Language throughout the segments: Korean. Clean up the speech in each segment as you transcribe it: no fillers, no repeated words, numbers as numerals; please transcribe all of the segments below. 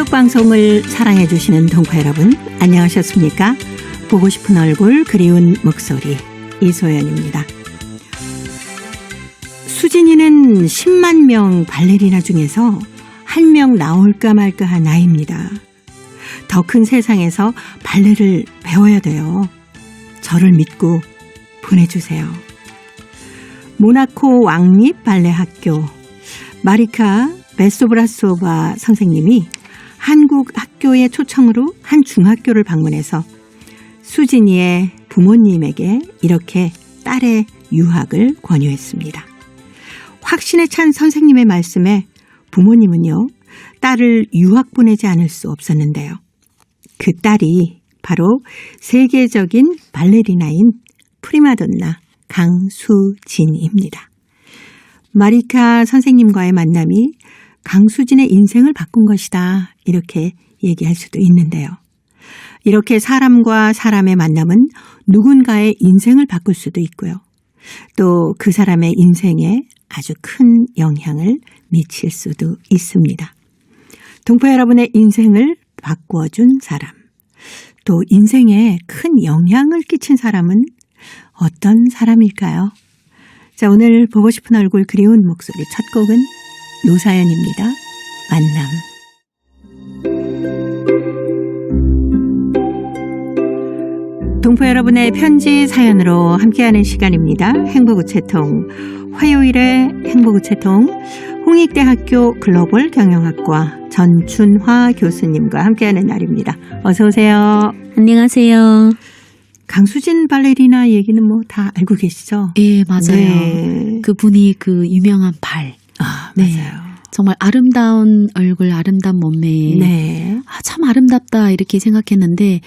음악방송을 사랑해주시는 동포 여러분, 안녕하셨습니까? 보고 싶은 얼굴, 그리운 목소리, 이소연입니다. 수진이는 10만 명 발레리나 중에서 한 명 나올까 말까한 나이입니다. 더 큰 세상에서 발레를 배워야 돼요. 저를 믿고 보내주세요. 모나코 왕립 발레 학교 마리카 베소브라소바 선생님이 한국 학교의 초청으로 한 중학교를 방문해서 수진이의 부모님에게 이렇게 딸의 유학을 권유했습니다. 확신에 찬 선생님의 말씀에 부모님은요, 딸을 유학 보내지 않을 수 없었는데요. 그 딸이 바로 세계적인 발레리나인 프리마돈나 강수진입니다. 마리카 선생님과의 만남이 강수진의 인생을 바꾼 것이다, 이렇게 얘기할 수도 있는데요. 이렇게 사람과 사람의 만남은 누군가의 인생을 바꿀 수도 있고요. 또 그 사람의 인생에 아주 큰 영향을 미칠 수도 있습니다. 동포 여러분의 인생을 바꾸어준 사람, 또 인생에 큰 영향을 끼친 사람은 어떤 사람일까요? 자, 오늘 보고 싶은 얼굴, 그리운 목소리 첫 곡은 노사연입니다. 만남. 동포 여러분의 편지 사연으로 함께하는 시간입니다. 행복우체통, 화요일에 행복우체통, 홍익대학교 글로벌 경영학과 전춘화 교수님과 함께하는 날입니다. 어서 오세요. 안녕하세요. 강수진 발레리나 얘기는 뭐 다 알고 계시죠? 예, 맞아요. 네. 그분이 그 유명한 발. 아, 네. 맞아요. 정말 아름다운 얼굴, 아름다운 몸매에 네. 아, 참 아름답다 이렇게 생각했는데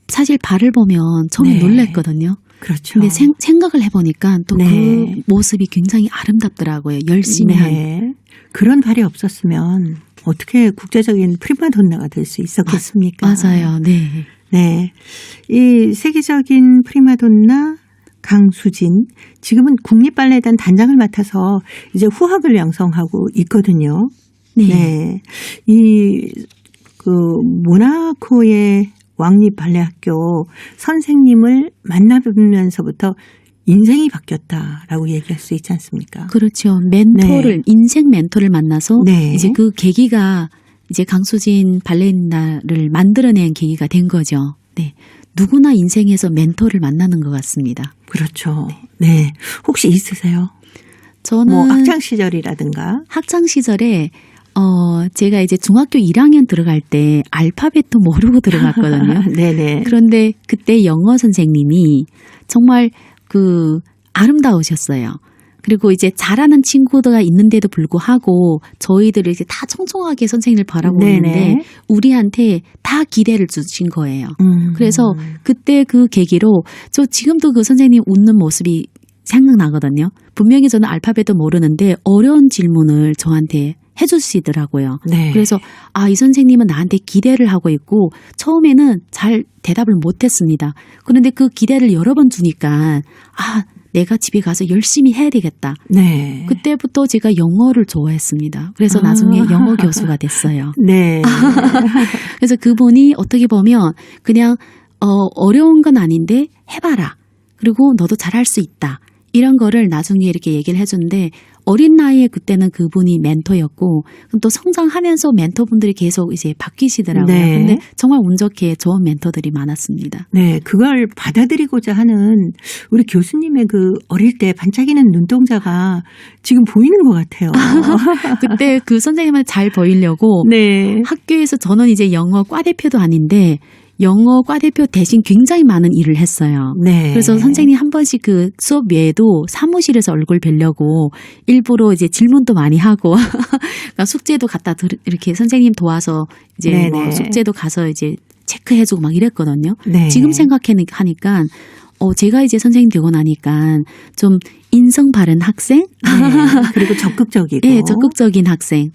사실 발을 보면 처음에 네. 놀랐거든요. 그렇죠. 근데 생각을 해보니까 또 그 네. 모습이 굉장히 아름답더라고요. 열심히 한. 네. 그런 발이 없었으면 어떻게 국제적인 프리마돈나가 될 수 있었겠습니까? 맞아요. 네. 네. 이 세계적인 프리마돈나 강수진, 지금은 국립발레단 단장을 맡아서 이제 후학을 양성하고 있거든요. 네. 네. 그 모나코의 왕립 발레학교 선생님을 만나면서부터 인생이 바뀌었다라고 얘기할 수 있지 않습니까? 그렇죠. 멘토를, 네. 인생 멘토를 만나서 네. 이제 그 계기가 이제 강수진 발레리나를 만들어낸 계기가 된 거죠. 네. 누구나 인생에서 멘토를 만나는 것 같습니다. 그렇죠. 네. 혹시 있으세요? 저는 뭐 학창 시절이라든가. 학창 시절에 제가 이제 중학교 1학년 들어갈 때 알파벳도 모르고 들어갔거든요. 네네. 그런데 그때 영어 선생님이 정말 아름다우셨어요. 그리고 이제 잘하는 친구가 있는데도 불구하고 저희들을 이제 다 청청하게 선생님을 바라보고 네네. 있는데 우리한테 다 기대를 주신 거예요. 그래서 그때 그 계기로 저 지금도 그 선생님 웃는 모습이 생각나거든요. 분명히 저는 알파벳도 모르는데 어려운 질문을 저한테 해주시더라고요. 네. 그래서 이 선생님은 나한테 기대를 하고 있고 처음에는 잘 대답을 못했습니다. 그런데 그 기대를 여러 번 주니까 내가 집에 가서 열심히 해야 되겠다. 네. 그때부터 제가 영어를 좋아했습니다. 그래서 나중에 영어 교수가 됐어요. 네. 그래서 그분이 어떻게 보면 그냥 어려운 건 아닌데 해봐라. 그리고 너도 잘할 수 있다. 이런 거를 나중에 이렇게 얘기를 해주는데 어린 나이에 그때는 그분이 멘토였고 또 성장하면서 멘토분들이 계속 이제 바뀌시더라고요. 네. 근데 정말 운 좋게 좋은 멘토들이 많았습니다. 네. 그걸 받아들이고자 하는 우리 교수님의 그 어릴 때 반짝이는 눈동자가 지금 보이는 것 같아요. 그때 그 선생님을 잘 보이려고 네. 학교에서 저는 이제 영어 과대표도 아닌데 영어 과대표 대신 굉장히 많은 일을 했어요. 네. 그래서 선생님 한 번씩 그 수업 외에도 사무실에서 얼굴 뵈려고 일부러 이제 질문도 많이 하고 그러니까 숙제도 갖다 이렇게 선생님 도와서 이제 뭐 숙제도 가서 이제 체크해주고 막 이랬거든요. 네. 지금 생각하니까 제가 이제 선생님 되고 나니까 좀 인성 바른 학생 그리고 적극적이고. 네, 적극적인 학생.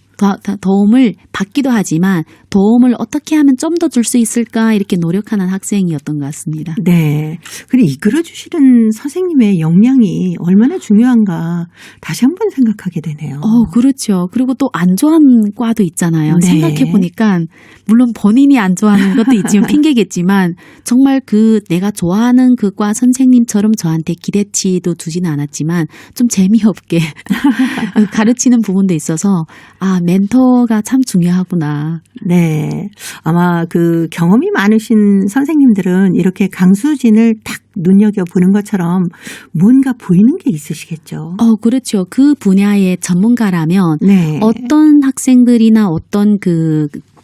도움을 받기도 하지만 도움을 어떻게 하면 좀 더 줄 수 있을까 이렇게 노력하는 학생이었던 것 같습니다. 네. 그리고 이끌어 주시는 선생님의 역량이 얼마나 중요한가 다시 한번 생각하게 되네요. 그렇죠. 그리고 또 안 좋아하는 과도 있잖아요. 네. 생각해 보니까 물론 본인이 안 좋아하는 것도 있지만 핑계겠지만 정말 내가 좋아하는 그 과 선생님처럼 저한테 기대치도 두지는 않았지만 좀 재미없게 가르치는 부분도 있어서 멘토가 참 중요하구나. 네. 아마 그 경험이 많으신 선생님들은 이렇게 강수진을 딱 눈여겨보는 것처럼 뭔가 보이는 게 있으시겠죠. 그렇죠. 그 분야의 전문가라면 네. 어떤 학생들이나 어떤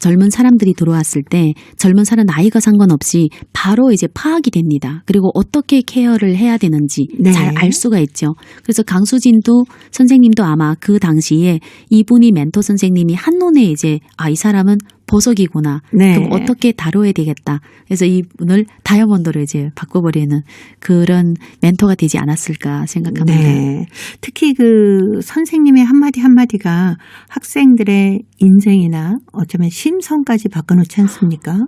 젊은 사람들이 들어왔을 때 젊은 사람 나이가 상관없이 바로 이제 파악이 됩니다. 그리고 어떻게 케어를 해야 되는지 네. 잘 알 수가 있죠. 그래서 강수진도 선생님도 아마 그 당시에 이분이 멘토 선생님이 한눈에 이제 이 사람은 보석이구나. 네. 그럼 어떻게 다뤄야 되겠다. 그래서 이분을 다이아몬드로 이제 바꿔버리는 그런 멘토가 되지 않았을까 생각합니다. 네. 특히 그 선생님의 한마디 한마디가 학생들의 인생이나 어쩌면 심성까지 바꿔놓지 않습니까?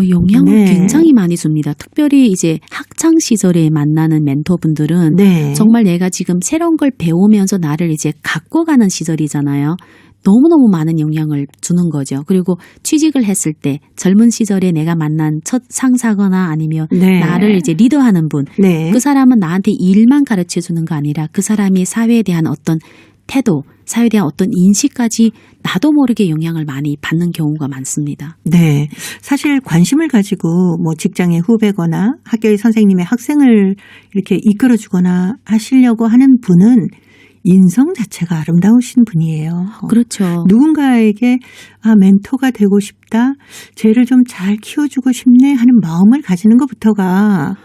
영향을 네. 굉장히 많이 줍니다. 특별히 이제 학창 시절에 만나는 멘토분들은 네. 정말 내가 지금 새로운 걸 배우면서 나를 이제 갖고 가는 시절이잖아요. 너무너무 많은 영향을 주는 거죠. 그리고 취직을 했을 때 젊은 시절에 내가 만난 첫 상사거나 아니면 네. 나를 이제 리더하는 분. 네. 그 사람은 나한테 일만 가르쳐 주는 거 아니라 그 사람이 사회에 대한 어떤 태도, 사회에 대한 어떤 인식까지 나도 모르게 영향을 많이 받는 경우가 많습니다. 네. 사실 관심을 가지고 뭐 직장의 후배거나 학교의 선생님의 학생을 이렇게 이끌어주거나 하시려고 하는 분은 인성 자체가 아름다우신 분이에요. 그렇죠. 누군가에게 멘토가 되고 싶다, 쟤를 좀 잘 키워주고 싶네 하는 마음을 가지는 것부터가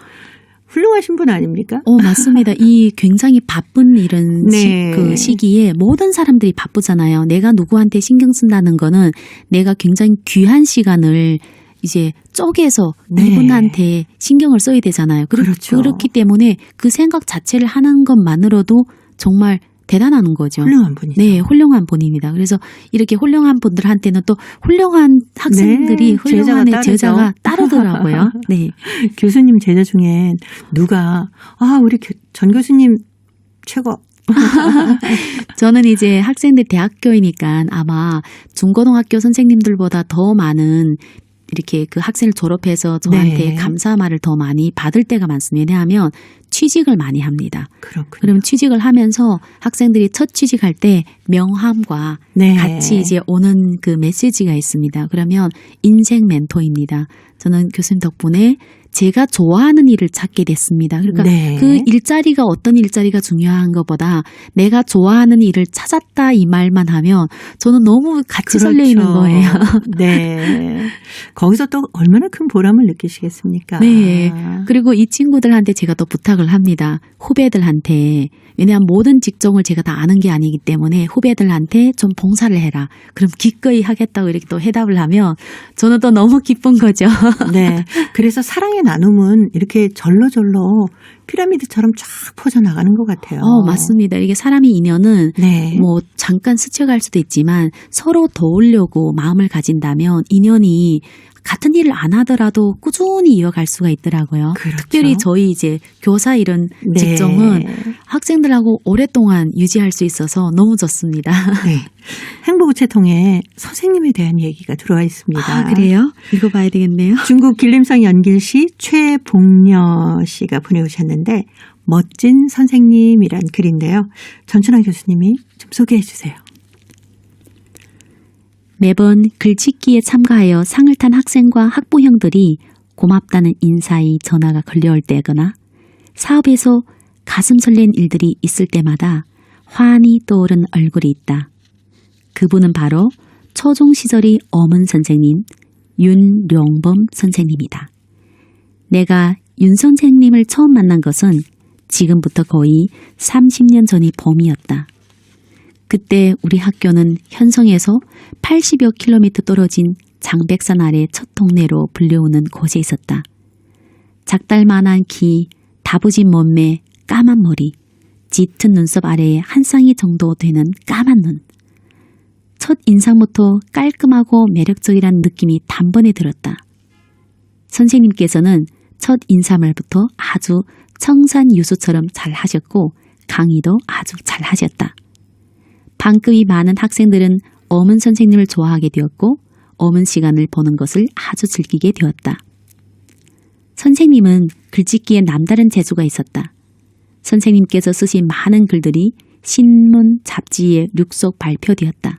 훌륭하신 분 아닙니까? 맞습니다. 이 굉장히 바쁜 이런 네. 시기에 모든 사람들이 바쁘잖아요. 내가 누구한테 신경 쓴다는 거는 내가 굉장히 귀한 시간을 이제 쪼개서 네. 이분한테 신경을 써야 되잖아요. 그렇죠. 그렇기 때문에 그 생각 자체를 하는 것만으로도 정말 대단한 거죠. 훌륭한 분이죠. 네, 훌륭한 분입니다. 그래서 이렇게 훌륭한 분들한테는 또 훌륭한 학생들이 네, 훌륭한 제자가 따르더라고요. 네. 교수님 제자 중엔 누가 우리 전 교수님 최고. 저는 이제 학생들 대학교이니까 아마 중고등학교 선생님들보다 더 많은 이렇게 그 학생을 졸업해서 저한테 네. 감사 말을 더 많이 받을 때가 많습니다. 왜냐하면 취직을 많이 합니다. 그렇군요. 그러면 취직을 하면서 학생들이 첫 취직할 때 명함과 네. 같이 이제 오는 그 메시지가 있습니다. 그러면 인생 멘토입니다. 저는 교수님 덕분에 제가 좋아하는 일을 찾게 됐습니다. 그러니까 네. 그 일자리가 어떤 일자리가 중요한 것보다 내가 좋아하는 일을 찾았다 이 말만 하면 저는 너무 같이 설레 있는 거예요. 네. 거기서 또 얼마나 큰 보람을 느끼시겠습니까? 네. 그리고 이 친구들한테 제가 또 부탁을 합니다. 후배들한테. 왜냐하면 모든 직종을 제가 다 아는 게 아니기 때문에 후배들한테 좀 봉사를 해라. 그럼 기꺼이 하겠다고 이렇게 또 해답을 하면 저는 또 너무 기쁜 거죠. 네. 그래서 사랑의 나눔은 이렇게 절로절로 피라미드처럼 쫙 퍼져나가는 것 같아요. 맞습니다. 이게 사람의 인연은 네. 뭐 잠깐 스쳐갈 수도 있지만 서로 도우려고 마음을 가진다면 인연이 같은 일을 안 하더라도 꾸준히 이어갈 수가 있더라고요. 그렇죠. 특별히 저희 이제 교사 이런 네. 직종은 학생들하고 오랫동안 유지할 수 있어서 너무 좋습니다. 네. 행복우체통에 선생님에 대한 얘기가 들어와 있습니다. 그래요? 읽어봐야 되겠네요. 중국 길림성 연길시 최봉녀 씨가 보내오셨는데 멋진 선생님이란 글인데요. 전춘환 교수님이 좀 소개해 주세요. 매번 글짓기에 참가하여 상을 탄 학생과 학부형들이 고맙다는 인사의 전화가 걸려올 때거나 사업에서 가슴 설렌 일들이 있을 때마다 환히 떠오른 얼굴이 있다. 그분은 바로 초중 시절의 어문 선생님 윤룡범 선생님이다. 내가 윤 선생님을 처음 만난 것은 지금부터 거의 30년 전의 봄이었다. 그때 우리 학교는 현성에서 80여 킬로미터 떨어진 장백산 아래 첫 동네로 불려오는 곳에 있었다. 작달만한 키, 다부진 몸매, 까만 머리, 짙은 눈썹 아래에 한 쌍이 정도 되는 까만 눈. 첫 인상부터 깔끔하고 매력적이라는 느낌이 단번에 들었다. 선생님께서는 첫 인사말부터 아주 청산유수처럼 잘 하셨고 강의도 아주 잘 하셨다. 반급이 많은 학생들은 어문 선생님을 좋아하게 되었고 어문 시간을 보는 것을 아주 즐기게 되었다. 선생님은 글짓기에 남다른 재주가 있었다. 선생님께서 쓰신 많은 글들이 신문, 잡지에 룩속 발표되었다.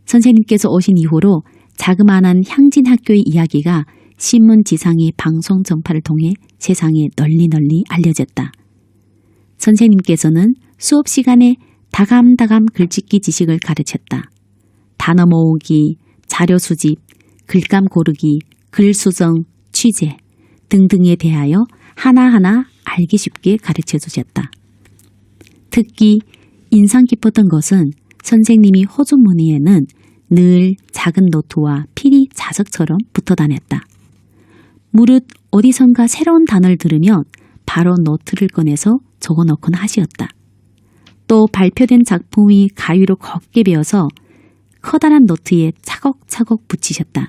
선생님께서 오신 이후로 자그마한 향진학교의 이야기가 신문 지상의 방송 전파를 통해 세상에 널리 알려졌다. 선생님께서는 수업 시간에 다감다감 글짓기 지식을 가르쳤다. 단어 모으기, 자료 수집, 글감 고르기, 글 수정, 취재 등등에 대하여 하나하나 알기 쉽게 가르쳐 주셨다. 특히 인상 깊었던 것은 선생님이 호주머니에는 늘 작은 노트와 필히 자석처럼 붙어 다녔다. 무릇 어디선가 새로운 단어를 들으면 바로 노트를 꺼내서 적어놓곤 하시었다. 또 발표된 작품이 가위로 곱게 베어서 커다란 노트에 차곡차곡 붙이셨다.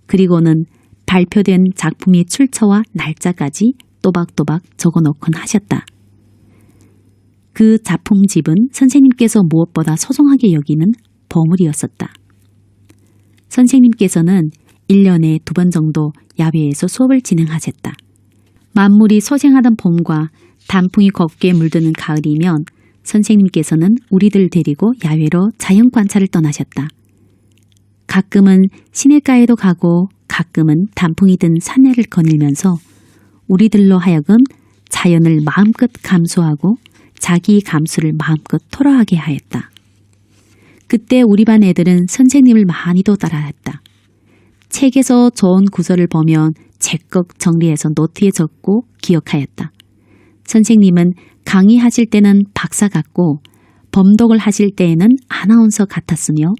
그리고는 발표된 작품의 출처와 날짜까지 또박또박 적어놓곤 하셨다. 그 작품집은 선생님께서 무엇보다 소중하게 여기는 보물이었었다. 선생님께서는 1년에 2번 정도 야외에서 수업을 진행하셨다. 만물이 소생하던 봄과 단풍이 곱게 물드는 가을이면 선생님께서는 우리들 데리고 야외로 자연 관찰을 떠나셨다. 가끔은 시냇가에도 가고 가끔은 단풍이 든 산내를 거닐면서 우리들로 하여금 자연을 마음껏 감수하고 자기 감수를 마음껏 토로하게 하였다. 그때 우리 반 애들은 선생님을 많이도 따라했다. 책에서 좋은 구절을 보면 제껏 정리해서 노트에 적고 기억하였다. 선생님은 강의하실 때는 박사 같고 범독을 하실 때에는 아나운서 같았으며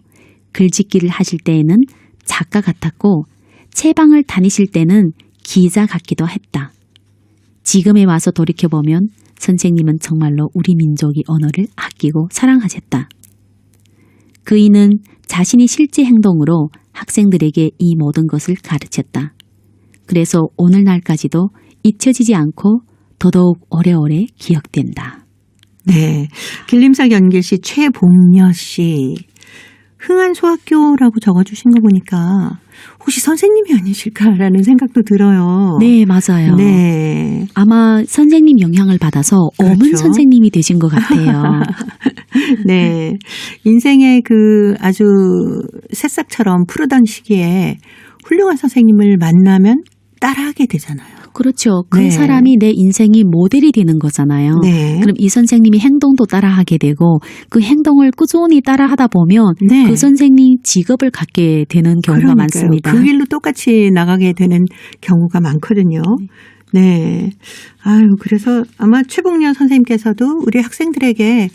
글짓기를 하실 때에는 작가 같았고 채방을 다니실 때는 기자 같기도 했다. 지금에 와서 돌이켜보면 선생님은 정말로 우리 민족의 언어를 아끼고 사랑하셨다. 그이는 자신의 실제 행동으로 학생들에게 이 모든 것을 가르쳤다. 그래서 오늘날까지도 잊혀지지 않고 더더욱 오래오래 기억된다. 네, 길림사 연길시 최봉여 씨. 흥안소학교라고 적어주신 거 보니까 혹시 선생님이 아니실까라는 생각도 들어요. 네, 맞아요. 네. 아마 선생님 영향을 받아서 그렇죠. 어문 선생님이 되신 것 같아요. 네. 인생의 그 아주 새싹처럼 푸르던 시기에 훌륭한 선생님을 만나면 따라하게 되잖아요. 그렇죠. 그 네. 사람이 내 인생이 모델이 되는 거잖아요. 네. 그럼 이 선생님이 행동도 따라하게 되고 그 행동을 꾸준히 따라하다 보면 네. 그 선생님 직업을 갖게 되는 경우가 그러니까요. 많습니다. 그 길로 똑같이 나가게 되는 경우가 많거든요. 네. 아유, 그래서 아마 최봉년 선생님께서도 우리 학생들에게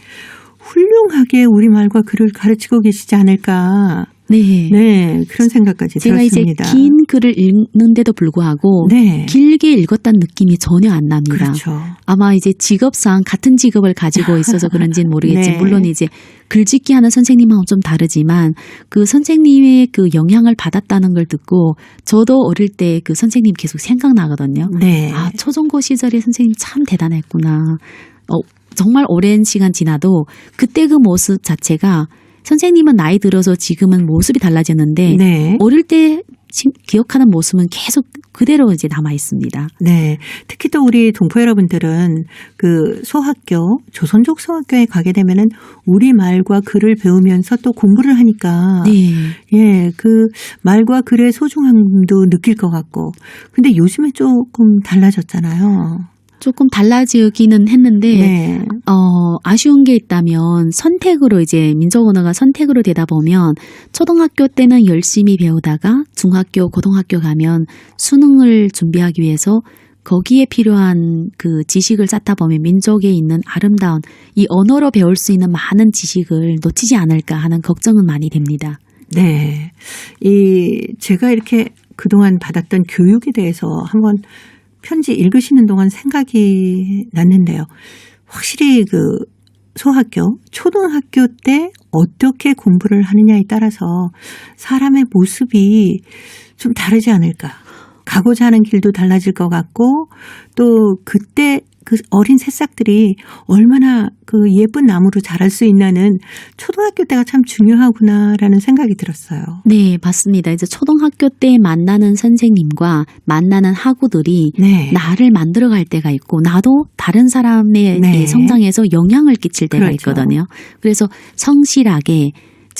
훌륭하게 우리말과 글을 가르치고 계시지 않을까. 네. 네. 그런 생각까지 제가 들었습니다. 이제 긴 글을 읽는데도 불구하고 네. 길게 읽었다는 느낌이 전혀 안 납니다. 그렇죠. 아마 이제 직업상 같은 직업을 가지고 있어서 그런지는 모르겠지만 네. 물론 이제 글짓기 하는 선생님하고 좀 다르지만 그 선생님의 그 영향을 받았다는 걸 듣고 저도 어릴 때 그 선생님 계속 생각나거든요. 네. 아, 초중고 시절에 선생님 참 대단했구나. 정말 오랜 시간 지나도 그때 그 모습 자체가 선생님은 나이 들어서 지금은 모습이 달라졌는데 네. 어릴 때 기억하는 모습은 계속 그대로 이제 남아 있습니다. 네. 특히 또 우리 동포 여러분들은 그 소학교, 조선족 소학교에 가게 되면은 우리말과 글을 배우면서 또 공부를 하니까 네. 예, 그 말과 글의 소중함도 느낄 것 같고. 근데 요즘에 조금 달라졌잖아요. 조금 달라지기는 했는데 네. 아쉬운 게 있다면 선택으로 이제 민족 언어가 선택으로 되다 보면 초등학교 때는 열심히 배우다가 중학교, 고등학교 가면 수능을 준비하기 위해서 거기에 필요한 그 지식을 쌓다 보면 민족에 있는 아름다운 이 언어로 배울 수 있는 많은 지식을 놓치지 않을까 하는 걱정은 많이 됩니다. 네. 제가 이렇게 그동안 받았던 교육에 대해서 한번 편지 읽으시는 동안 생각이 났는데요. 와, 확실히 그 소학교, 초등학교 때 어떻게 공부를 하느냐에 따라서 사람의 모습이 좀 다르지 않을까. 가고자 하는 길도 달라질 것 같고 또 그때 그 어린 새싹들이 얼마나 그 예쁜 나무로 자랄 수 있나는 초등학교 때가 참 중요하구나라는 생각이 들었어요. 네, 맞습니다. 이제 초등학교 때 만나는 선생님과 만나는 학우들이 네. 나를 만들어갈 때가 있고 나도 다른 사람의 네. 성장에서 영향을 끼칠 때가 그렇죠. 있거든요. 그래서 성실하게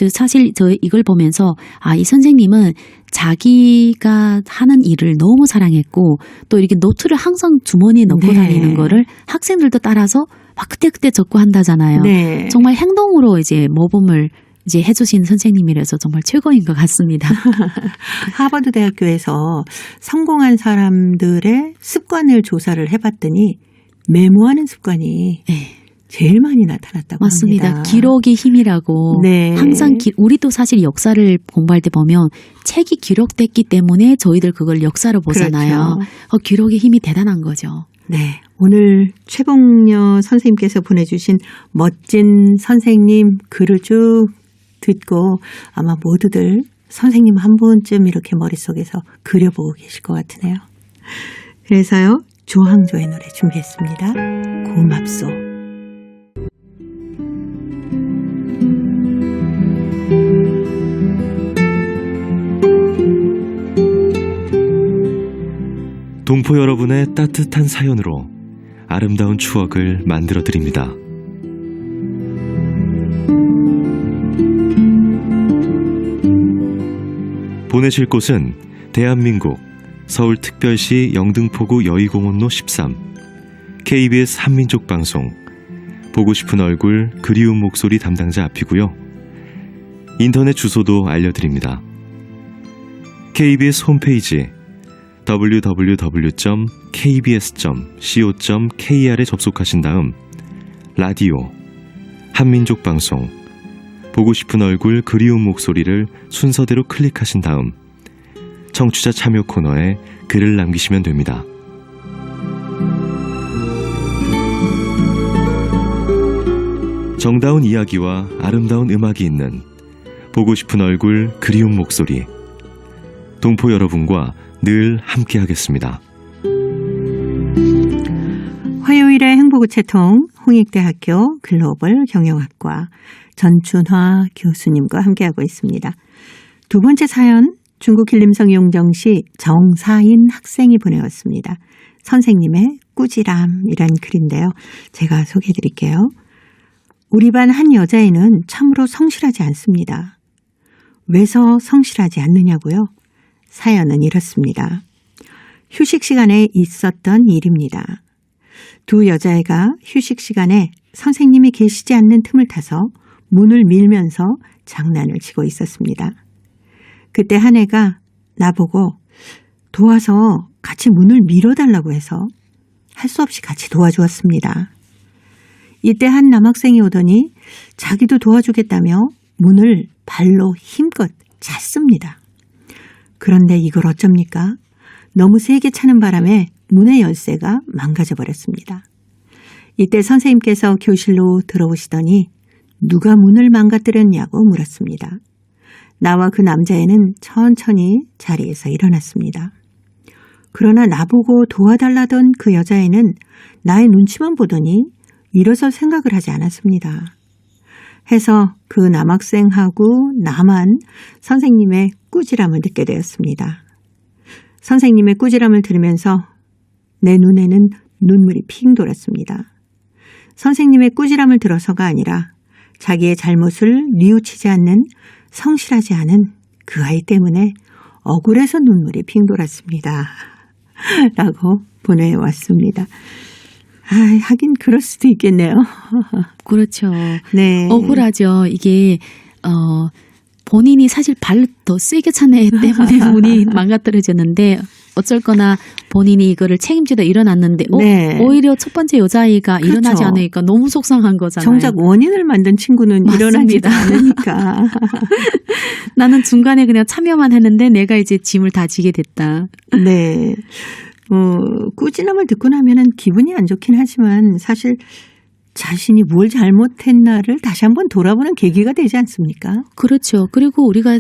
사실 저 이걸 보면서 이 선생님은 자기가 하는 일을 너무 사랑했고 또 이렇게 노트를 항상 주머니에 넣고 네. 다니는 거를 학생들도 따라서 막 그때그때 적고 한다잖아요. 네. 정말 행동으로 이제 모범을 이제 해주신 선생님이라서 정말 최고인 것 같습니다. 하버드 대학교에서 성공한 사람들의 습관을 조사를 해봤더니 메모하는 습관이 네. 제일 많이 나타났다고 맞습니다. 합니다. 기록이 힘이라고. 네. 항상 우리도 사실 역사를 공부할 때 보면 책이 기록됐기 때문에 저희들 그걸 역사로 보잖아요. 그렇죠. 기록의 힘이 대단한 거죠. 네. 오늘 최봉녀 선생님께서 보내주신 멋진 선생님 글을 쭉 듣고 아마 모두들 선생님 한 번쯤 이렇게 머릿속에서 그려보고 계실 것 같으네요. 그래서요. 조항조의 노래 준비했습니다. 고맙소. 동포 여러분의 따뜻한 사연으로 아름다운 추억을 만들어 드립니다. 보내실 곳은 대한민국 서울특별시 영등포구 여의공원로 13 KBS 한민족방송 보고 싶은 얼굴 그리운 목소리 담당자 앞이고요. 인터넷 주소도 알려드립니다. KBS 홈페이지 www.kbs.co.kr에 접속하신 다음 라디오, 한민족방송, 보고 싶은 얼굴 그리운 목소리를 순서대로 클릭하신 다음 청취자 참여 코너에 글을 남기시면 됩니다. 정다운 이야기와 아름다운 음악이 있는 보고 싶은 얼굴 그리운 목소리 동포 여러분과 늘 함께하겠습니다. 화요일의 행복우체통 홍익대학교 글로벌 경영학과 전춘화 교수님과 함께하고 있습니다. 두 번째 사연 중국 길림성 용정시 정사인 학생이 보내왔습니다. 선생님의 꾸지람이란 글인데요. 제가 소개해 드릴게요. 우리 반 한 여자애는 참으로 성실하지 않습니다. 왜서 성실하지 않느냐고요? 사연은 이렇습니다. 휴식 시간에 있었던 일입니다. 두 여자애가 휴식 시간에 선생님이 계시지 않는 틈을 타서 문을 밀면서 장난을 치고 있었습니다. 그때 한 애가 나보고 도와서 같이 문을 밀어달라고 해서 할 수 없이 같이 도와주었습니다. 이때 한 남학생이 오더니 자기도 도와주겠다며 문을 발로 힘껏 찼습니다. 그런데 이걸 어쩝니까? 너무 세게 차는 바람에 문의 열쇠가 망가져 버렸습니다. 이때 선생님께서 교실로 들어오시더니 누가 문을 망가뜨렸냐고 물었습니다. 나와 그 남자애는 천천히 자리에서 일어났습니다. 그러나 나보고 도와달라던 그 여자애는 나의 눈치만 보더니 일어설 생각을 하지 않았습니다. 해서 그 남학생하고 나만 선생님의 꾸지람을 듣게 되었습니다. 선생님의 꾸지람을 들으면서 내 눈에는 눈물이 핑 돌았습니다. 선생님의 꾸지람을 들어서가 아니라 자기의 잘못을 뉘우치지 않는 성실하지 않은 그 아이 때문에 억울해서 눈물이 핑 돌았습니다. 라고 보내왔습니다. 하긴 그럴 수도 있겠네요. 그렇죠. 네. 억울하죠. 이게 본인이 사실 발을 더 세게 찬 애 때문에 문이 망가뜨려졌는데 어쩔거나 본인이 이거를 책임지다 일어났는데 네. 오히려 첫 번째 여자아이가 그렇죠. 일어나지 않으니까 너무 속상한 거잖아요. 정작 원인을 만든 친구는 일어나지도 맞습니다. 않으니까. 나는 중간에 그냥 참여만 했는데 내가 이제 짐을 다 지게 됐다. 네. 꾸지람을 듣고 나면은 기분이 안 좋긴 하지만 사실 자신이 뭘 잘못했나를 다시 한번 돌아보는 계기가 되지 않습니까? 그렇죠. 그리고 우리가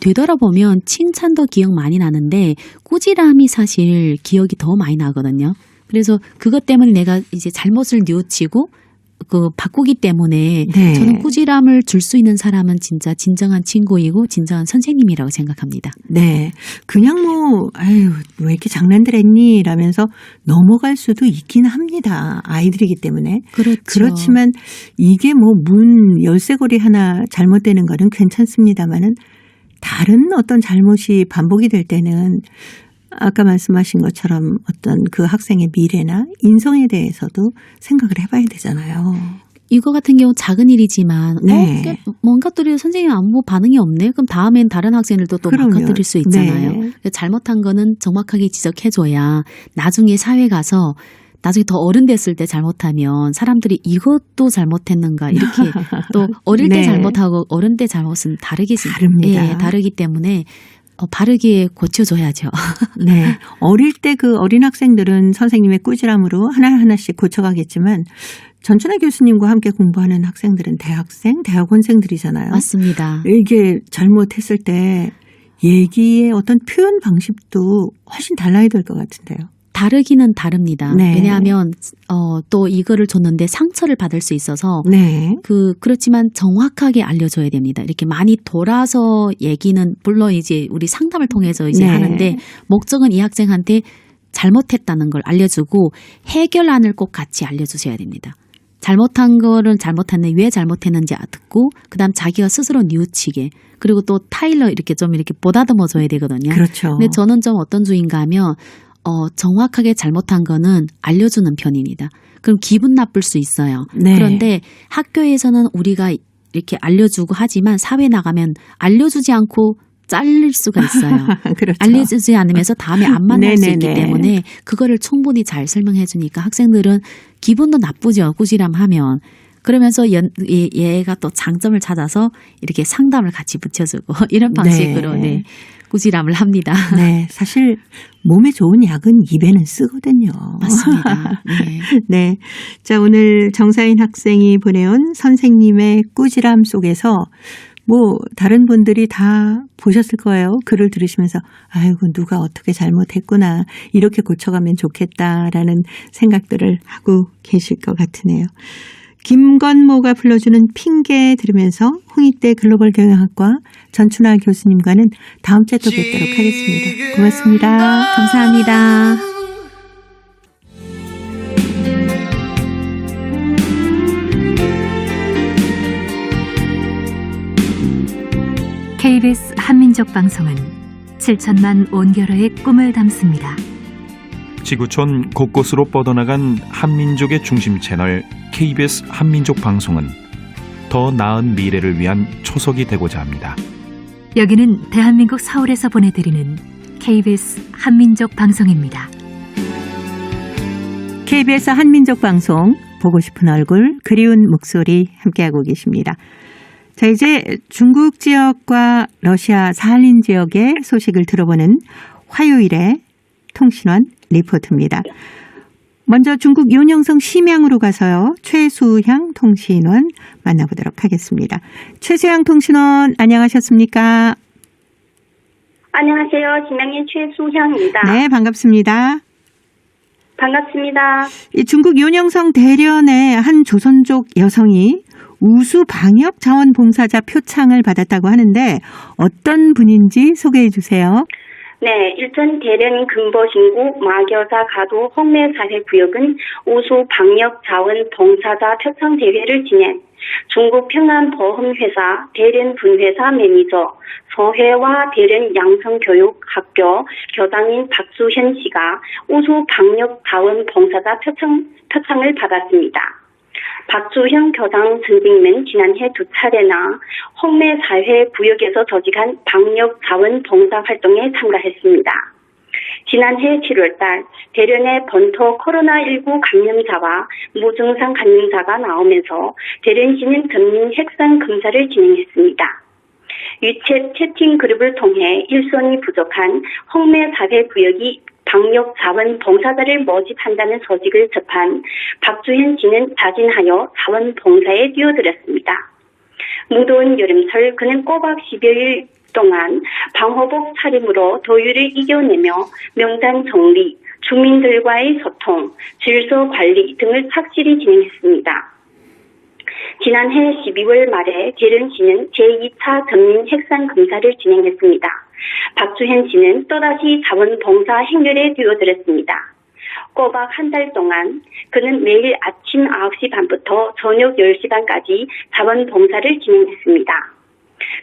되돌아보면 칭찬도 기억 많이 나는데 꾸지람이 사실 기억이 더 많이 나거든요. 그래서 그것 때문에 내가 이제 잘못을 뉘우치고 바꾸기 때문에 네. 저는 꾸지람을 줄 수 있는 사람은 진짜 진정한 친구이고 진정한 선생님이라고 생각합니다. 네. 그냥 아유, 왜 이렇게 장난들 했니? 라면서 넘어갈 수도 있긴 합니다. 아이들이기 때문에. 그렇죠. 그렇지만 이게 문 열쇠고리 하나 잘못되는 거는 괜찮습니다만은 다른 어떤 잘못이 반복이 될 때는 아까 말씀하신 것처럼 어떤 그 학생의 미래나 인성에 대해서도 생각을 해봐야 되잖아요. 이거 같은 경우 작은 일이지만 네. 뭔가 또 선생님 아무 반응이 없네. 그럼 다음엔 다른 학생들도 또 그럼요. 바꿔드릴 수 있잖아요. 네. 잘못한 거는 정확하게 지적해줘야 나중에 사회 가서 나중에 더 어른 됐을 때 잘못하면 사람들이 이것도 잘못했는가 이렇게 또 어릴 때 네. 잘못하고 어른 때 잘못은 다릅니다. 예, 다르기 때문에 바르게 고쳐줘야죠. 네. 어릴 때 그 어린 학생들은 선생님의 꾸지람으로 하나하나씩 고쳐가겠지만 전춘하 교수님과 함께 공부하는 학생들은 대학생, 대학원생들이잖아요. 맞습니다. 이게 잘못했을 때 얘기의 어떤 표현 방식도 훨씬 달라야 될 것 같은데요. 다르기는 다릅니다. 네. 왜냐하면 또 이거를 줬는데 상처를 받을 수 있어서 네. 그렇지만 정확하게 알려줘야 됩니다. 이렇게 많이 돌아서 얘기는 물론 이제 우리 상담을 통해서 이제 네. 하는데 목적은 이 학생한테 잘못했다는 걸 알려주고 해결안을 꼭 같이 알려주셔야 됩니다. 잘못한 거는 잘못했는데 왜 잘못했는지 듣고 그다음 자기가 스스로 뉘우치게 그리고 또 타일러 이렇게 좀 이렇게 보다듬어 줘야 되거든요. 그렇죠. 근데 저는 좀 어떤 주의인가 하면 정확하게 잘못한 거는 알려주는 편입니다. 그럼 기분 나쁠 수 있어요. 네. 그런데 학교에서는 우리가 이렇게 알려주고 하지만 사회 나가면 알려주지 않고 잘릴 수가 있어요. 그렇죠. 알려주지 않으면서 다음에 안 만날 수 있기 네네네. 때문에 그거를 충분히 잘 설명해 주니까 학생들은 기분도 나쁘죠. 꾸지람하면. 그러면서 얘가 또 장점을 찾아서 이렇게 상담을 같이 붙여주고 이런 방식으로 네. 꾸지람을 합니다. 네. 사실 몸에 좋은 약은 입에는 쓰거든요. 맞습니다. 네. 네. 자, 오늘 정사인 학생이 보내온 선생님의 꾸지람 속에서 다른 분들이 다 보셨을 거예요. 글을 들으시면서 아이고 누가 어떻게 잘못했구나. 이렇게 고쳐가면 좋겠다라는 생각들을 하고 계실 것 같으네요. 김건모가 불러주는 핑계 들으면서 홍익대 글로벌 경영학과 전춘하 교수님과는 다음 주에 또 뵙도록 하겠습니다. 고맙습니다. 감사합니다. KBS 한민족 방송은 7천만 온결어의 꿈을 담습니다. 지구촌 곳곳으로 뻗어나간 한민족의 중심 채널 KBS 한민족 방송은 더 나은 미래를 위한 초석이 되고자 합니다. 여기는 대한민국 서울에서 보내드리는 KBS 한민족 방송입니다. KBS 한민족 방송 보고 싶은 얼굴 그리운 목소리 함께하고 계십니다. 자, 이제 중국 지역과 러시아 사할린 지역의 소식을 들어보는 화요일의 통신원 리포트입니다. 먼저 중국 윤영성 심양으로 가서요. 최수향 통신원 만나보도록 하겠습니다. 최수향 통신원 안녕하셨습니까? 안녕하세요. 진명의 최수향입니다. 네, 반갑습니다. 반갑습니다. 이 중국 윤영성 대련의 한 조선족 여성이 우수 방역 자원봉사자 표창을 받았다고 하는데 어떤 분인지 소개해 주세요. 네, 일전 대련 금보신구 마교사 가도 홍매사회구역은 우수 방역 자원 봉사자 표창 대회를 지낸 중국 평안보험회사 대련 분회사 매니저 서해와 대련 양성교육학교 교장인 박수현 씨가 우수 방역 자원 봉사자 표창을 받았습니다. 박주형 교장 선생님은 지난해 2차례나 홍매사회구역에서 조직한 방역 자원 봉사 활동에 참가했습니다. 지난해 7월달 대련의 본토 코로나19 감염자와 무증상 감염자가 나오면서 대련시는 전민 핵산 검사를 진행했습니다. 유채 채팅 그룹을 통해 일손이 부족한 홍매사회구역이 방역 자원봉사자를 모집한다는 소식을 접한 박주현 씨는 자진하여 자원봉사에 뛰어들었습니다. 무더운 여름철 그는 꼬박 10여일 동안 방호복 차림으로 더위를 이겨내며 명단 정리, 주민들과의 소통, 질서 관리 등을 착실히 진행했습니다. 지난해 12월 말에 대련 씨는 제2차 전민 핵산 검사를 진행했습니다. 박주현 씨는 또다시 자원봉사 행렬에 뛰어들었습니다. 꼬박 한 달 동안 그는 매일 아침 9시 반부터 저녁 10시 반까지 자원봉사를 진행했습니다.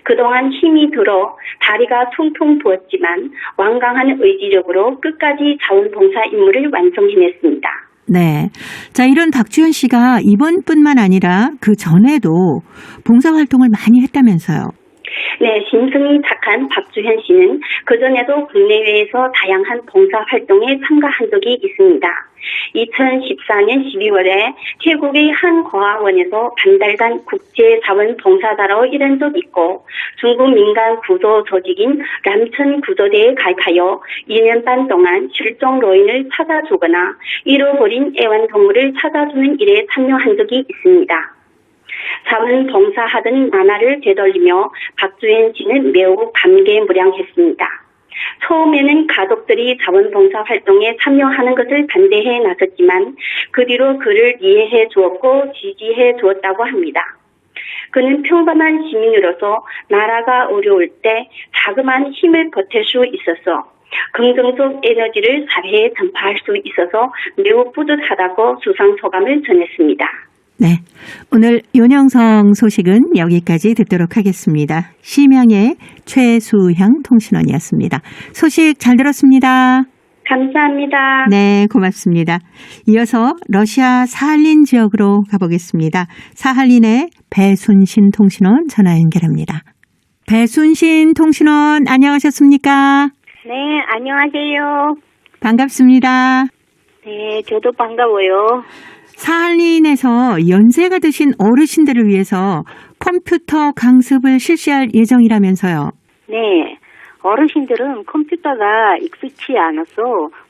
그동안 힘이 들어 다리가 퉁퉁 부었지만 완강한 의지력으로 끝까지 자원봉사 임무를 완성해냈습니다. 네. 자, 이런 박주현 씨가 이번뿐만 아니라 그 전에도 봉사활동을 많이 했다면서요. 네, 심성이 착한 박주현 씨는 그전에도 국내외에서 다양한 봉사활동에 참가한 적이 있습니다. 2014년 12월에 태국의 한 고아원에서 반달간 국제자원봉사자로 일한 적 있고 중국 민간 구조 조직인 람천 구조대에 가입하여 2년 반 동안 실종 노인을 찾아주거나 잃어버린 애완동물을 찾아주는 일에 참여한 적이 있습니다. 자원봉사하던 나날을 되돌리며 박주현 씨는 매우 감개무량했습니다. 처음에는 가족들이 자원봉사 활동에 참여하는 것을 반대해 나섰지만 그 뒤로 그를 이해해 주었고 지지해 주었다고 합니다. 그는 평범한 시민으로서 나라가 어려울 때 자그마한 힘을 보탤 수 있어서 긍정적 에너지를 사회에 전파할 수 있어서 매우 뿌듯하다고 수상 소감을 전했습니다. 네. 오늘 윤영성 소식은 여기까지 듣도록 하겠습니다. 심양의 최수향 통신원이었습니다. 소식 잘 들었습니다. 감사합니다. 네, 고맙습니다. 이어서 러시아 사할린 지역으로 가보겠습니다. 사할린의 배순신 통신원 전화 연결합니다. 배순신 통신원 안녕하셨습니까? 네, 안녕하세요. 반갑습니다. 네, 저도 반가워요. 사할린에서 연세가 드신 어르신들을 위해서 컴퓨터 강습을 실시할 예정이라면서요. 네, 어르신들은 컴퓨터가 익숙치 않아서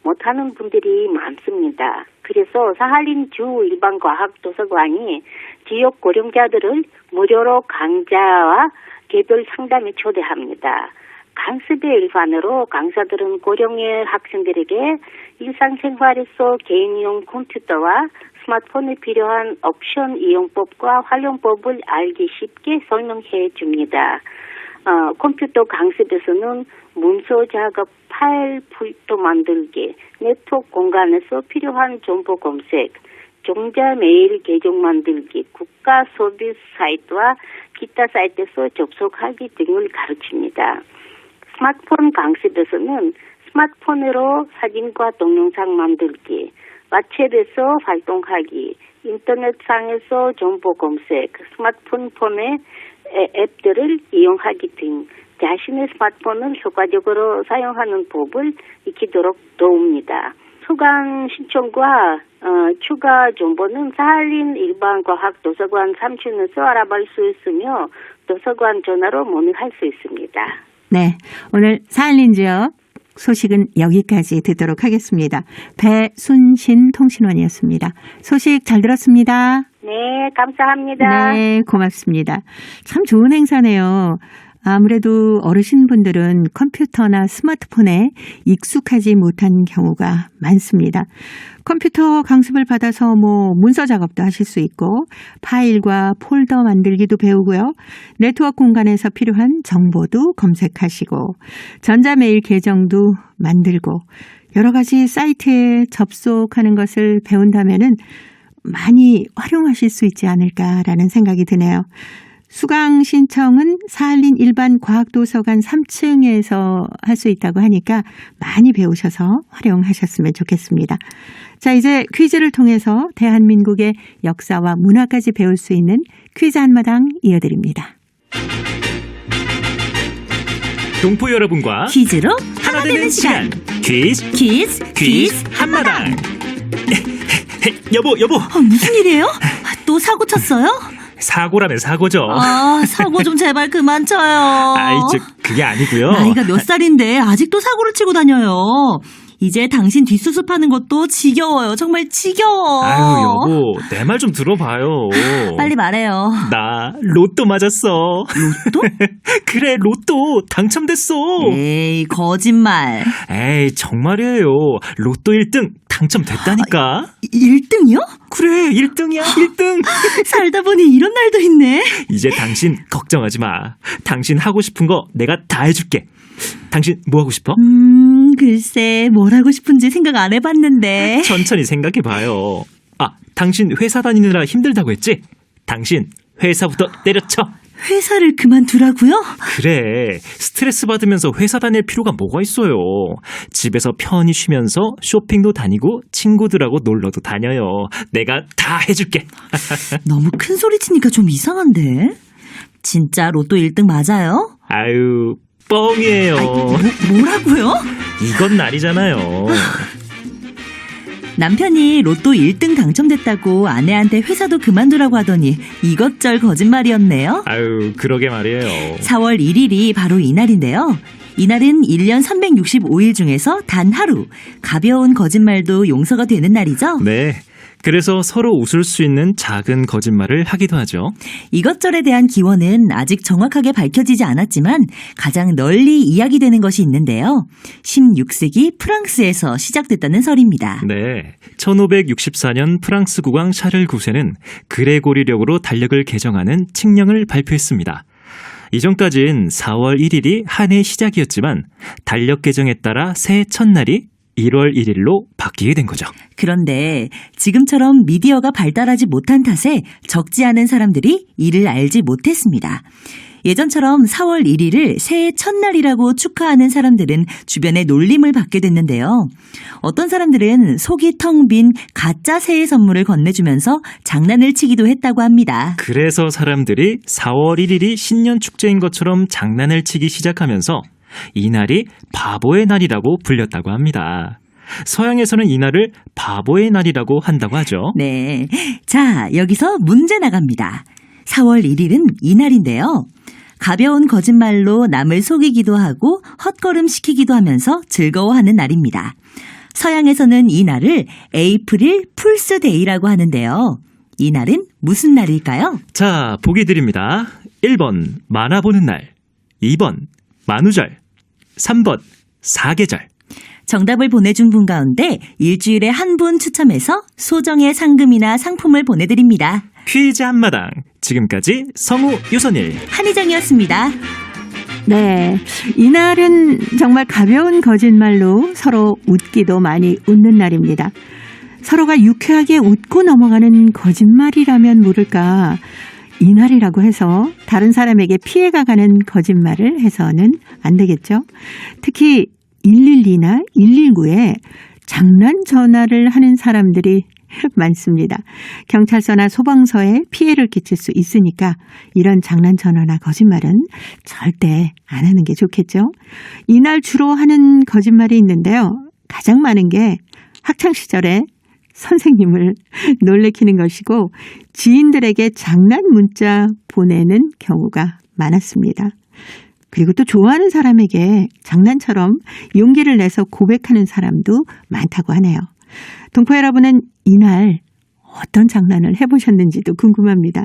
못하는 분들이 많습니다. 그래서 사할린 주 일반과학도서관이 지역 고령자들을 무료로 강좌와 개별 상담에 초대합니다. 강습의 일환으로 강사들은 고령의 학생들에게 일상생활에서 개인용 컴퓨터와 스마트폰에 필요한 옵션 이용법과 활용법을 알기 쉽게 설명해 줍니다. 컴퓨터 강습에서는 문서 작업, 파일 풀도 만들기, 네트워크 공간에서 필요한 정보 검색, 종자 메일 계정 만들기, 국가 서비스 사이트와 기타 사이트에서 접속하기 등을 가르칩니다. 스마트폰 강습에서는 스마트폰으로 사진과 동영상 만들기, 왓챗에서 활동하기, 인터넷상에서 정보 검색, 스마트폰 폰의 앱들을 이용하기 등 자신의 스마트폰을 효과적으로 사용하는 법을 익히도록 도웁니다. 수강 신청과 추가 정보는 사할린 일반과학도서관 3층에서 알아볼 수 있으며 도서관 전화로 문의할 수 있습니다. 네, 오늘 사할린 지역 소식은 여기까지 듣도록 하겠습니다. 배순신 통신원이었습니다. 소식 잘 들었습니다. 네, 감사합니다. 네, 고맙습니다. 참 좋은 행사네요. 아무래도 어르신분들은 컴퓨터나 스마트폰에 익숙하지 못한 경우가 많습니다. 컴퓨터 강습을 받아서 문서 작업도 하실 수 있고 파일과 폴더 만들기도 배우고요. 네트워크 공간에서 필요한 정보도 검색하시고 전자메일 계정도 만들고 여러 가지 사이트에 접속하는 것을 배운다면은 많이 활용하실 수 있지 않을까라는 생각이 드네요. 수강 신청은 사할린 일반과학도서관 3층에서 할 수 있다고 하니까 많이 배우셔서 활용하셨으면 좋겠습니다. 자, 이제 퀴즈를 통해서 대한민국의 역사와 문화까지 배울 수 있는 퀴즈 한마당 이어드립니다. 동포 여러분과 퀴즈로 하나 되는 시간 퀴즈 한마당. 여보 무슨 일이에요? 또 사고 쳤어요? 사고라면 사고죠. 사고 좀 제발 그만 쳐요. 그게 아니고요. 나이가 몇 살인데 아직도 사고를 치고 다녀요. 이제 당신 뒷수습하는 것도 지겨워요. 정말 지겨워. 아유, 여보, 내 말 좀 들어봐요. 빨리 말해요. 나 로또 맞았어. 로또? 그래, 로또 당첨됐어. 에이, 거짓말. 에이, 정말이에요. 로또 1등 당첨됐다니까. 1등이요? 그래, 1등이야, 1등. 살다 보니 이런 날도 있네. 이제 당신 걱정하지 마. 당신 하고 싶은 거 내가 다 해줄게. 당신 뭐 하고 싶어? 글쎄, 뭘 하고 싶은지 생각 안 해봤는데. 천천히 생각해봐요. 아, 당신 회사 다니느라 힘들다고 했지? 당신 회사부터 때려쳐. 회사를 그만두라고요? 그래, 스트레스 받으면서 회사 다닐 필요가 뭐가 있어요. 집에서 편히 쉬면서 쇼핑도 다니고 친구들하고 놀러도 다녀요. 내가 다 해줄게. 너무 큰 소리 치니까 좀 이상한데? 진짜 로또 1등 맞아요? 아유, 뻥이에요. 뭐라고요? 이건 아니잖아요. 남편이 로또 1등 당첨됐다고 아내한테 회사도 그만두라고 하더니 이것절 거짓말이었네요. 아유, 그러게 말이에요. 4월 1일이 바로 이날인데요. 이날은 1년 365일 중에서 단 하루, 가벼운 거짓말도 용서가 되는 날이죠. 네. 그래서 서로 웃을 수 있는 작은 거짓말을 하기도 하죠. 이것절에 대한 기원은 아직 정확하게 밝혀지지 않았지만 가장 널리 이야기되는 것이 있는데요. 16세기 프랑스에서 시작됐다는 설입니다. 네. 1564년 프랑스 국왕 샤를 9세는 그레고리력으로 달력을 개정하는 칙령을 발표했습니다. 이전까진 4월 1일이 한 해의 시작이었지만 달력 개정에 따라 새해 첫날이 1월 1일로 바뀌게 된 거죠. 그런데 지금처럼 미디어가 발달하지 못한 탓에 적지 않은 사람들이 이를 알지 못했습니다. 예전처럼 4월 1일을 새해 첫날이라고 축하하는 사람들은 주변에 놀림을 받게 됐는데요. 어떤 사람들은 속이 텅 빈 가짜 새해 선물을 건네주면서 장난을 치기도 했다고 합니다. 그래서 사람들이 4월 1일이 신년 축제인 것처럼 장난을 치기 시작하면서 이날이 바보의 날이라고 불렸다고 합니다. 서양에서는 이날을 바보의 날이라고 한다고 하죠. 네. 자, 여기서 문제 나갑니다. 4월 1일은 이날인데요. 가벼운 거짓말로 남을 속이기도 하고 헛걸음시키기도 하면서 즐거워하는 날입니다. 서양에서는 이 날을 에이프릴 풀스 데이라고 하는데요. 이 날은 무슨 날일까요? 자, 보기 드립니다. 1번 만화 보는 날, 2번 만우절, 3번 사계절. 정답을 보내준 분 가운데 일주일에 한 분 추첨해서 소정의 상금이나 상품을 보내드립니다. 퀴즈 한마당. 지금까지 성우 유선일, 한희정이었습니다. 네, 이날은 정말 가벼운 거짓말로 서로 웃기도 많이 웃는 날입니다. 서로가 유쾌하게 웃고 넘어가는 거짓말이라면 모를까. 이날이라고 해서 다른 사람에게 피해가 가는 거짓말을 해서는 안 되겠죠. 특히 112나 119에 장난 전화를 하는 사람들이 많습니다. 경찰서나 소방서에 피해를 끼칠 수 있으니까 이런 장난 전화나 거짓말은 절대 안 하는 게 좋겠죠. 이날 주로 하는 거짓말이 있는데요. 가장 많은 게 학창시절에 선생님을 놀래키는 것이고 지인들에게 장난 문자 보내는 경우가 많았습니다. 그리고 또 좋아하는 사람에게 장난처럼 용기를 내서 고백하는 사람도 많다고 하네요. 동포 여러분은 이날 어떤 장난을 해보셨는지도 궁금합니다.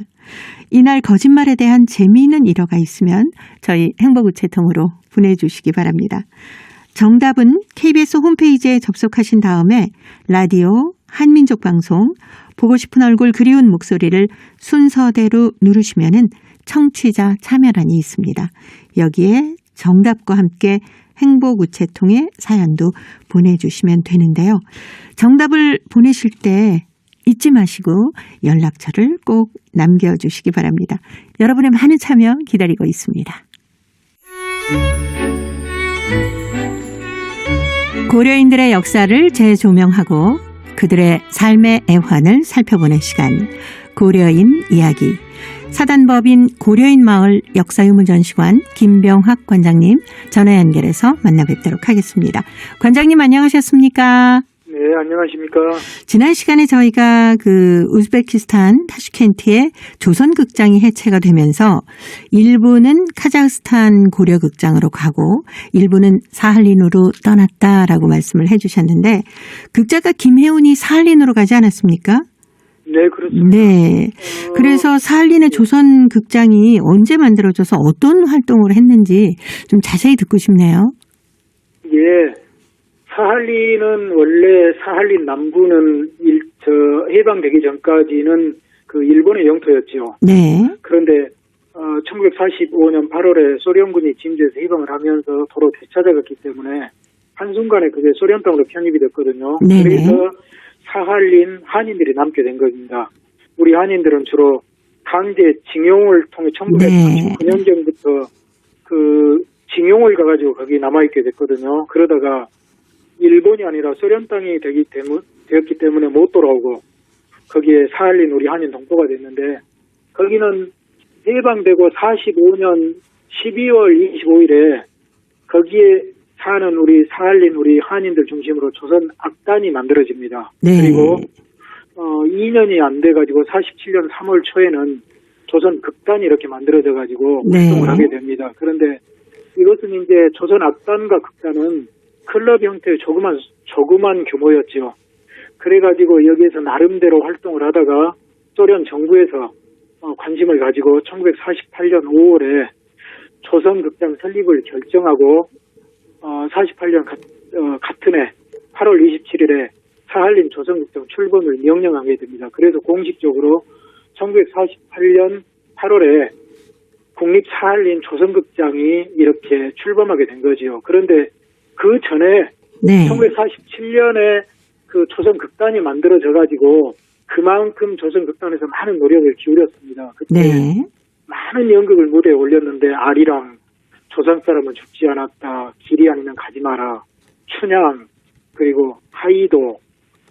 이날 거짓말에 대한 재미있는 일화가 있으면 저희 행복우체통으로 보내주시기 바랍니다. 정답은 KBS 홈페이지에 접속하신 다음에 라디오 한민족 방송 보고 싶은 얼굴 그리운 목소리를 순서대로 누르시면은 청취자 참여란이 있습니다. 여기에 정답과 함께 행복우체통에 사연도 보내주시면 되는데요. 정답을 보내실 때 잊지 마시고 연락처를 꼭 남겨주시기 바랍니다. 여러분의 많은 참여 기다리고 있습니다. 고려인들의 역사를 재조명하고 그들의 삶의 애환을 살펴보는 시간, 고려인 이야기. 사단법인 고려인 마을 역사유물전시관 김병학 관장님 전화 연결해서 만나 뵙도록 하겠습니다. 관장님 안녕하셨습니까? 네, 안녕하십니까. 지난 시간에 저희가 그 우즈베키스탄 타슈켄트의 조선극장이 해체가 되면서 일부는 카자흐스탄 고려극장으로 가고 일부는 사할린으로 떠났다라고 말씀을 해주셨는데 극작가 김혜운이 사할린으로 가지 않았습니까? 네, 그렇습니다. 네. 그래서 사할린의 조선극장이 언제 만들어져서 어떤 활동을 했는지 좀 자세히 듣고 싶네요. 예. 사할린은 원래 사할린 남부는 해방되기 전까지는 그 일본의 영토였죠. 네. 그런데 1945년 8월에 소련군이 진주에서 해방을 하면서 도로 되찾아갔기 때문에 한순간에 그게 소련 땅으로 편입이 됐거든요. 네네. 그래서 사할린 한인들이 남게 된 겁니다. 우리 한인들은 주로 강제 징용을 통해 1939년경부터 그 징용을 가가지고 거기 남아있게 됐거든요. 그러다가 일본이 아니라 소련 땅이 되었기 때문에 못 돌아오고 거기에 사할린 우리 한인 동포가 됐는데 거기는 해방되고 45년 12월 25일에 거기에 사는 우리 사할린 우리 한인들 중심으로 조선 악단이 만들어집니다. 네. 그리고 2년이 안 돼가지고 47년 3월 초에는 조선 극단이 이렇게 만들어져가지고 활동을 하게 됩니다. 그런데 이것은 이제 조선 악단과 극단은 클럽 형태의 조그만 규모였죠. 그래가지고 여기에서 나름대로 활동을 하다가 소련 정부에서 관심을 가지고 1948년 5월에 조선극장 설립을 결정하고 48년 같은 해 8월 27일에 사할린 조선극장 출범을 명령하게 됩니다. 그래서 공식적으로 1948년 8월에 국립 사할린 조선극장이 이렇게 출범하게 된 거지요. 그런데 그 전에 1947년에 그 조선극단이 만들어져가지고 그만큼 조선극단에서 많은 노력을 기울였습니다. 그때 많은 연극을 무대에 올렸는데 아리랑, 조선 사람은 죽지 않았다, 길이 아니면 가지 마라, 춘향, 그리고 하이도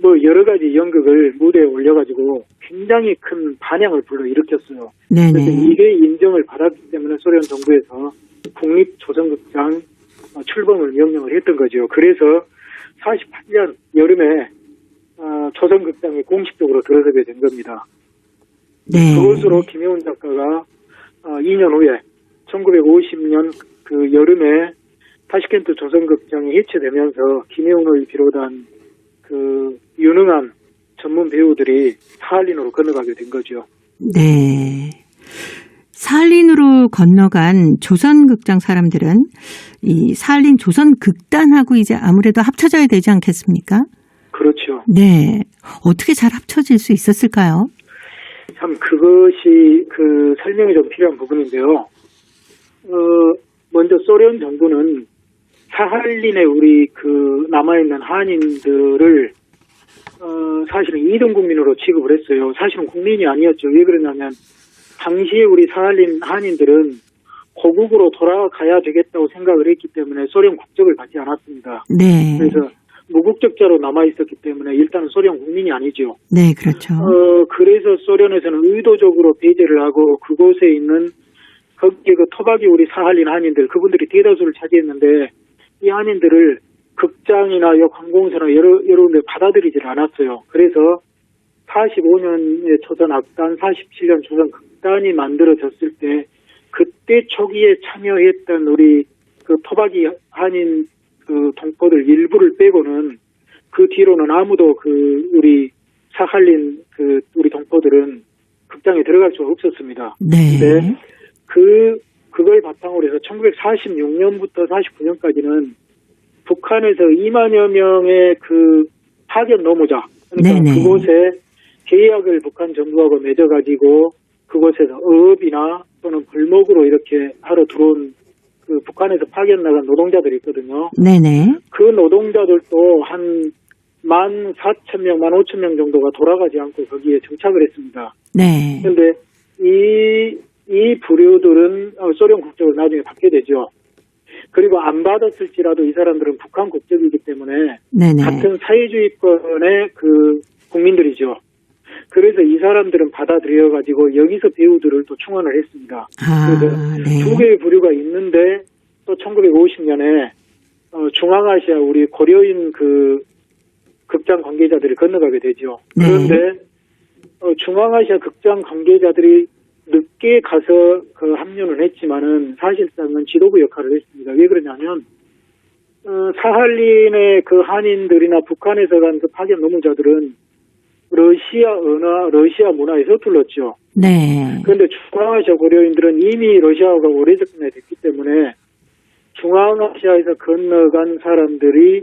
뭐 여러 가지 연극을 무대에 올려가지고 굉장히 큰 반향을 불러일으켰어요. 그래서 이게 인정을 받았기 때문에 소련 정부에서 국립조선극장 출범을 명령을 했던 거죠. 그래서 48년 여름에 조선극장이 공식적으로 들어서게 된 겁니다. 그것으로 김혜운 작가가 2년 후에 1950년 그 여름에 타슈켄트 조선극장이 해체되면서 김혜운을 비롯한 그 유능한 전문 배우들이 사할린으로 건너가게 된 거죠. 네. 사할린으로 건너간 조선극장 사람들은 이 사할린 조선극단하고 이제 아무래도 합쳐져야 되지 않겠습니까? 그렇죠. 네. 어떻게 잘 합쳐질 수 있었을까요? 참 그것이 그 설명이 좀 필요한 부분인데요. 먼저 소련 정부는 사할린에 우리 그 남아있는 한인들을 사실은 2등 국민으로 취급을 했어요. 사실은 국민이 아니었죠. 왜 그러냐면 당시에 우리 사할린 한인들은 고국으로 돌아가야 되겠다고 생각을 했기 때문에 소련 국적을 받지 않았습니다. 네. 그래서 무국적자로 남아있었기 때문에 일단은 소련 국민이 아니죠. 네, 그렇죠. 그래서 소련에서는 의도적으로 배제를 하고 그곳에 있는 거기에 그 토박이 우리 사할린 한인들 그분들이 대다수를 차지했는데 이 한인들을 극장이나 관공서나 여러 군데 받아들이질 않았어요. 그래서 45년에 조선 악단, 47년 조선 극단이 만들어졌을 때 그때 초기에 참여했던 우리 그 토박이 한인 그 동포들 일부를 빼고는 그 뒤로는 아무도 그 우리 사할린 그 우리 동포들은 극장에 들어갈 수가 없었습니다. 네. 그걸 바탕으로 해서 1946년부터 49년까지는 북한에서 2만여 명의 그 파견 노무자, 그러니까 그곳에 계약을 북한 정부하고 맺어가지고 그곳에서 어업이나 또는 벌목으로 이렇게 하러 들어온 그 북한에서 파견 나간 노동자들이 있거든요. 네네. 그 노동자들도 한 14,000명, 15,000명 정도가 돌아가지 않고 거기에 정착을 했습니다. 네. 그런데 이 부류들은 소련 국적을 나중에 받게 되죠. 그리고 안 받았을지라도 이 사람들은 북한 국적이기 때문에 같은 사회주의권의 그 국민들이죠. 그래서 이 사람들은 받아들여가지고 여기서 배우들을 또 충원을 했습니다. 그래서 두 개의 부류가 있는데 또 1950년에 중앙아시아 우리 고려인 그 극장 관계자들이 건너가게 되죠. 네. 그런데 중앙아시아 극장 관계자들이 늦게 가서 그 합류는 했지만은 사실상은 지도부 역할을 했습니다. 왜 그러냐면 사할린의 그 한인들이나 북한에서 간 그 파견 노무자들은 러시아 언어, 러시아 문화에 서툴렀죠. 네. 그런데 중앙아시아 고려인들은 이미 러시아어가 오래전에 됐기 때문에 중앙아시아에서 건너간 사람들이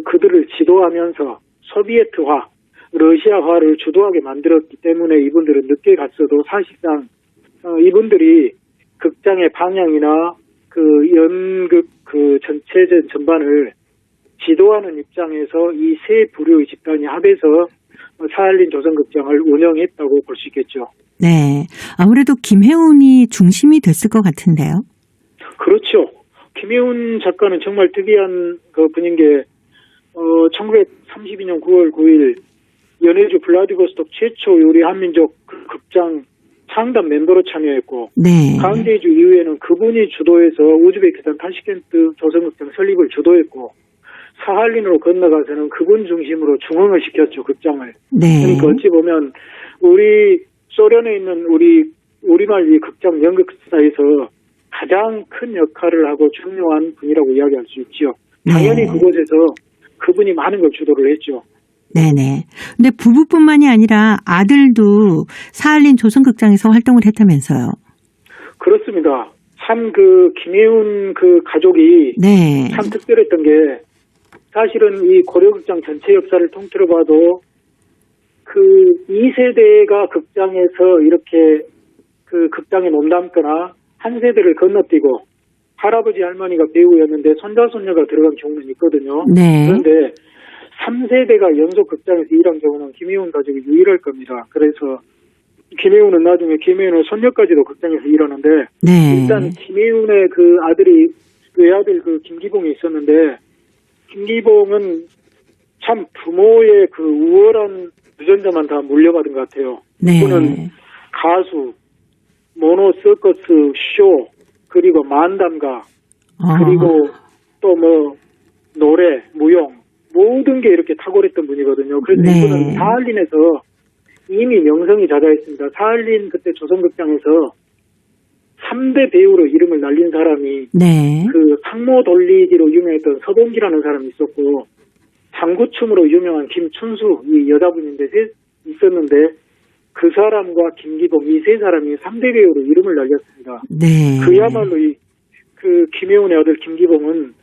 그들을 지도하면서 소비에트화, 러시아화를 주도하게 만들었기 때문에 이분들은 늦게 갔어도 사실상 이분들이 극장의 방향이나 그 연극 그 전체적 전반을 지도하는 입장에서 이 세 부류의 집단이 합해서 사할린 조선극장을 운영했다고 볼 수 있겠죠. 네. 아무래도 김혜운이 중심이 됐을 것 같은데요. 그렇죠. 김혜운 작가는 정말 특이한 그 분인 게 1932년 9월 9일 연해주 블라디보스톡 최초 요리 한민족 극장 창단 멤버로 참여했고 네. 가운데주 이후에는 그분이 주도해서 우즈베키스탄 타시켄트 조선극장 설립을 주도했고 사할린으로 건너가서는 그분 중심으로 중흥을 시켰죠, 극장을. 네. 그러니까 어찌 보면 우리 소련에 있는 우리말 이 극장 연극사에서 가장 큰 역할을 하고 중요한 분이라고 이야기할 수 있죠. 당연히 네. 그곳에서 그분이 많은 걸 주도를 했죠. 네네. 근데 부부뿐만이 아니라 아들도 사할린 조선극장에서 활동을 했다면서요. 그렇습니다. 참 김혜운 가족이 네. 참 특별했던 게 사실은 이 고려극장 전체 역사를 통틀어봐도 2세대가 극장에서 이렇게 극장에 몸담거나 한 세대를 건너뛰고 할아버지 할머니가 배우였는데 손자 손녀가 들어간 경우는 있거든요. 네. 그런데 3세대가 연속 극장에서 일한 경우는 김혜운 가족이 유일할 겁니다. 그래서 김혜운은 나중에 김혜운의 손녀까지도 극장에서 일하는데 네. 일단 김혜운의 아들이 외아들 김기봉이 있었는데 김기봉은 참 부모의 우월한 유전자만 다 물려받은 것 같아요. 네. 그는 가수, 모노 서커스, 쇼, 그리고 만담가, 그리고 또 노래, 무용, 모든 게 이렇게 탁월했던 분이거든요. 그래서 네. 이분은 사할린에서 이미 명성이 자자했습니다. 사할린 그때 조선극장에서 3대 배우로 이름을 날린 사람이 네. 상모 돌리기로 유명했던 서동기라는 사람이 있었고 장구춤으로 유명한 김춘수 이 여자분인데 있었는데 그 사람과 김기봉 이 세 사람이 3대 배우로 이름을 날렸습니다. 네. 그야말로 김혜운의 아들 김기봉은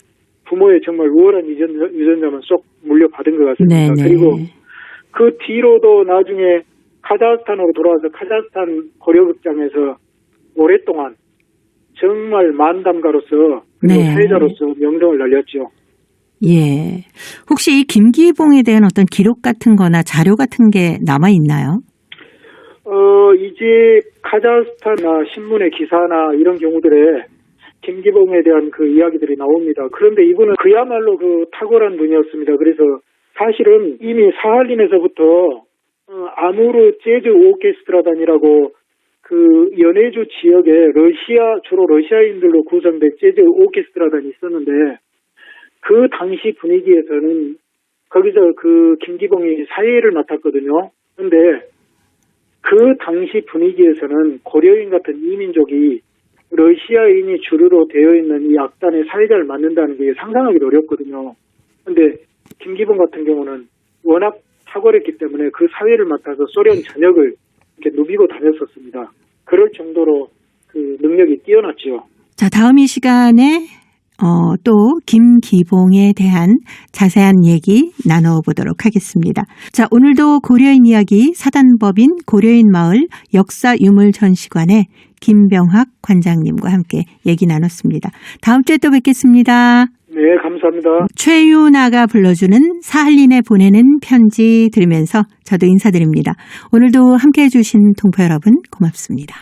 부모의 정말 우월한 유전자만 쏙 물려받은 것 같습니다. 네네. 그리고 그 뒤로도 나중에 카자흐스탄으로 돌아와서 카자흐스탄 고려극장에서 오랫동안 정말 만담가로서 그리고 네. 사회자로서 명성을 날렸죠. 예. 혹시 이 김기봉에 대한 어떤 기록 같은 거나 자료 같은 게 남아있나요? 이제 카자흐스탄이나 신문의 기사나 이런 경우들에 김기봉에 대한 이야기들이 나옵니다. 그런데 이분은 그야말로 탁월한 분이었습니다. 그래서 사실은 이미 사할린에서부터 아무르 재즈 오케스트라단이라고 연해주 지역에 주로 러시아인들로 구성된 재즈 오케스트라단이 있었는데 그 당시 분위기에서는 거기서 김기봉이 사회를 맡았거든요. 그런데 그 당시 분위기에서는 고려인 같은 이민족이 러시아인이 주류로 되어 있는 이 악단의 사회자를 맡는다는 게 상상하기도 어렵거든요. 그런데 김기봉 같은 경우는 워낙 탁월했기 때문에 그 사회를 맡아서 소련 전역을 이렇게 누비고 다녔었습니다. 그럴 정도로 능력이 뛰어났죠. 자, 다음 이 시간에 또 김기봉에 대한 자세한 얘기 나눠보도록 하겠습니다. 자, 오늘도 고려인 이야기 사단법인 고려인 마을 역사유물전시관의 김병학 관장님과 함께 얘기 나눴습니다. 다음 주에 또 뵙겠습니다. 네, 감사합니다. 최유나가 불러주는 사할린에 보내는 편지 들으면서 저도 인사드립니다. 오늘도 함께해 주신 동포 여러분 고맙습니다.